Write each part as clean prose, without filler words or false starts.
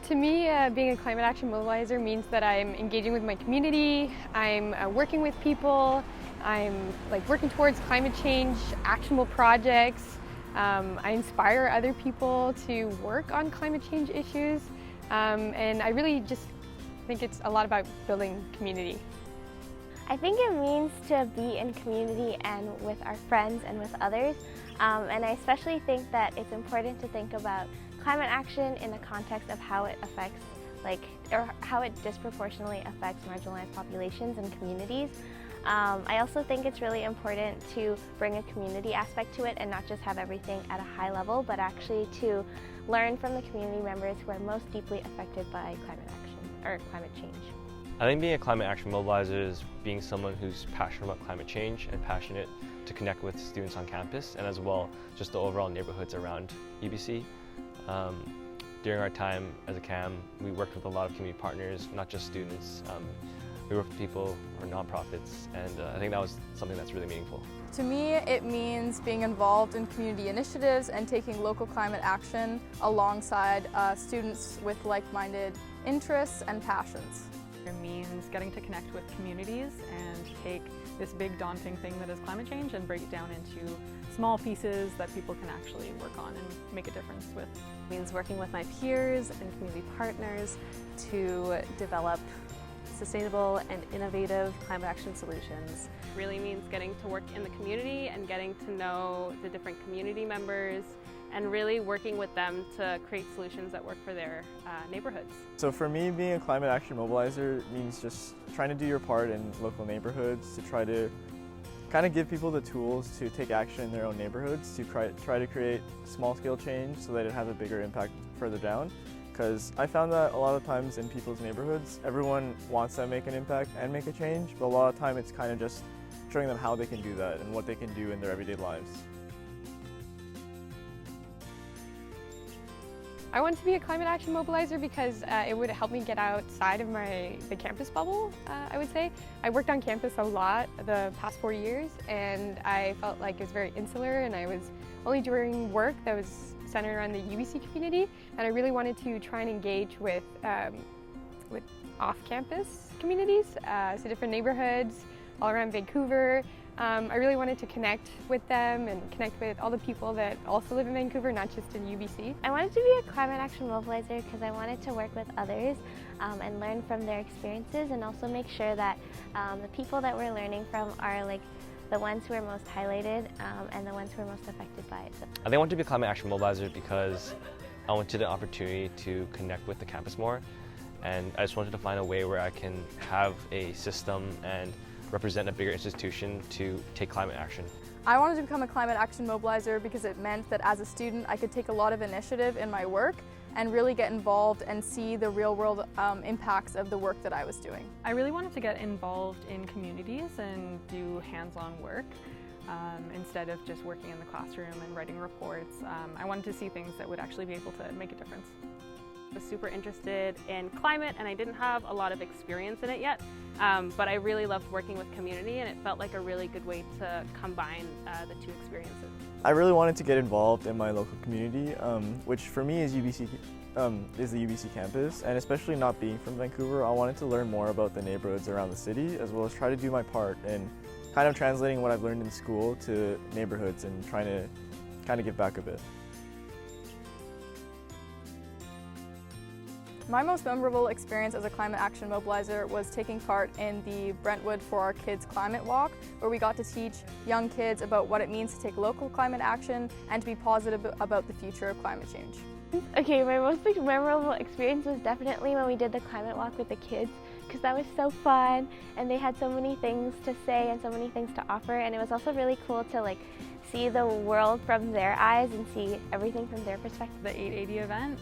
To me, being a climate action mobilizer means that I'm engaging with my community, I'm working with people, I'm working towards climate change, actionable projects. I inspire other people to work on climate change issues, and I really just think it's a lot about building community. I think it means to be in community and with our friends and with others, and I especially think that it's important to think about climate action in the context of how it affects, or how it disproportionately affects marginalized populations and communities. I also think it's really important to bring a community aspect to it and not just have everything at a high level, but actually to learn from the community members who are most deeply affected by climate action or climate change. I think being a climate action mobilizer is being someone who's passionate about climate change and passionate to connect with students on campus, and as well just the overall neighborhoods around UBC. During our time as a CAM, we worked with a lot of community partners, not just students. We worked with people or nonprofits, and I think that was something that's really meaningful. To me, it means being involved in community initiatives and taking local climate action alongside students with like-minded interests and passions. It means getting to connect with communities and take this big daunting thing that is climate change and break it down into small pieces that people can actually work on and make a difference with. It means working with my peers and community partners to develop sustainable and innovative climate action solutions. It really means getting to work in the community and getting to know the different community members and really working with them to create solutions that work for their neighborhoods. So for me, being a climate action mobilizer means just trying to do your part in local neighborhoods to try to kind of give people the tools to take action in their own neighborhoods, to try to create small-scale change so that it has a bigger impact further down. Because I found that a lot of times in people's neighborhoods, everyone wants to make an impact and make a change, but a lot of time it's kind of just showing them how they can do that and what they can do in their everyday lives. I want to be a climate action mobilizer because it would help me get outside of the campus bubble, I would say. I worked on campus a lot the past 4 years, and I felt like it was very insular, and I was only doing work that was centered around the UBC community, and I really wanted to try and engage with off-campus communities, so different neighborhoods all around Vancouver. I really wanted to connect with them and connect with all the people that also live in Vancouver, not just in UBC. I wanted to be a climate action mobilizer because I wanted to work with others and learn from their experiences, and also make sure that the people that we're learning from are the ones who are most highlighted and the ones who are most affected by it. I think I wanted to be a climate action mobilizer because I wanted an opportunity to connect with the campus more, and I just wanted to find a way where I can have a system and represent a bigger institution to take climate action. I wanted to become a climate action mobilizer because it meant that as a student I could take a lot of initiative in my work and really get involved and see the real-world impacts of the work that I was doing. I really wanted to get involved in communities and do hands-on work instead of just working in the classroom and writing reports. I wanted to see things that would actually be able to make a difference. I was super interested in climate, and I didn't have a lot of experience in it yet, but I really loved working with community, and it felt like a really good way to combine the two experiences. I really wanted to get involved in my local community, which for me is the UBC campus, and especially not being from Vancouver, I wanted to learn more about the neighborhoods around the city, as well as try to do my part in kind of translating what I've learned in school to neighborhoods and trying to kind of give back a bit. My most memorable experience as a climate action mobilizer was taking part in the Brentwood For Our Kids Climate Walk, where we got to teach young kids about what it means to take local climate action and to be positive about the future of climate change. Okay, my most memorable experience was definitely when we did the climate walk with the kids, because that was so fun and they had so many things to say and so many things to offer, and it was also really cool to see the world from their eyes and see everything from their perspective. The 880 event,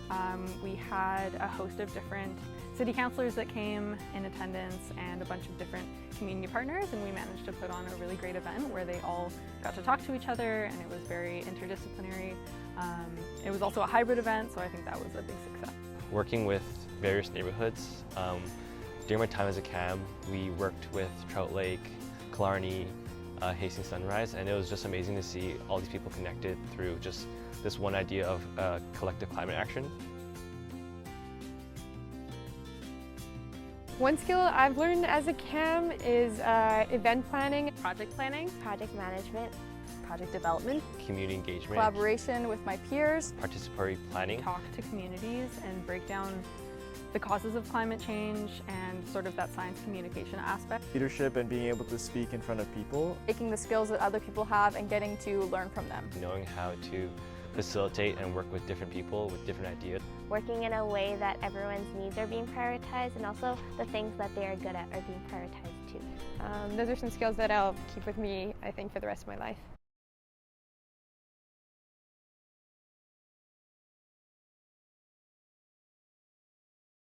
we had a host of different city councillors that came in attendance and a bunch of different community partners, and we managed to put on a really great event where they all got to talk to each other, and it was very interdisciplinary. It was also a hybrid event, so I think that was a big success. Working with various neighborhoods, during my time as a CAM, we worked with Trout Lake, Killarney, Hastings Sunrise, and it was just amazing to see all these people connected through just this one idea of collective climate action. One skill I've learned as a CAM is event planning, Project planning, Project management, Project development, community engagement, collaboration with my peers, participatory planning, Talk to communities and break down the causes of climate change and sort of that science communication aspect. Leadership and being able to speak in front of people. taking the skills that other people have and getting to learn from them. knowing how to facilitate and work with different people with different ideas. working in a way that everyone's needs are being prioritized and also the things that they are good at are being prioritized too. Those are some skills that I'll keep with me, I think, for the rest of my life.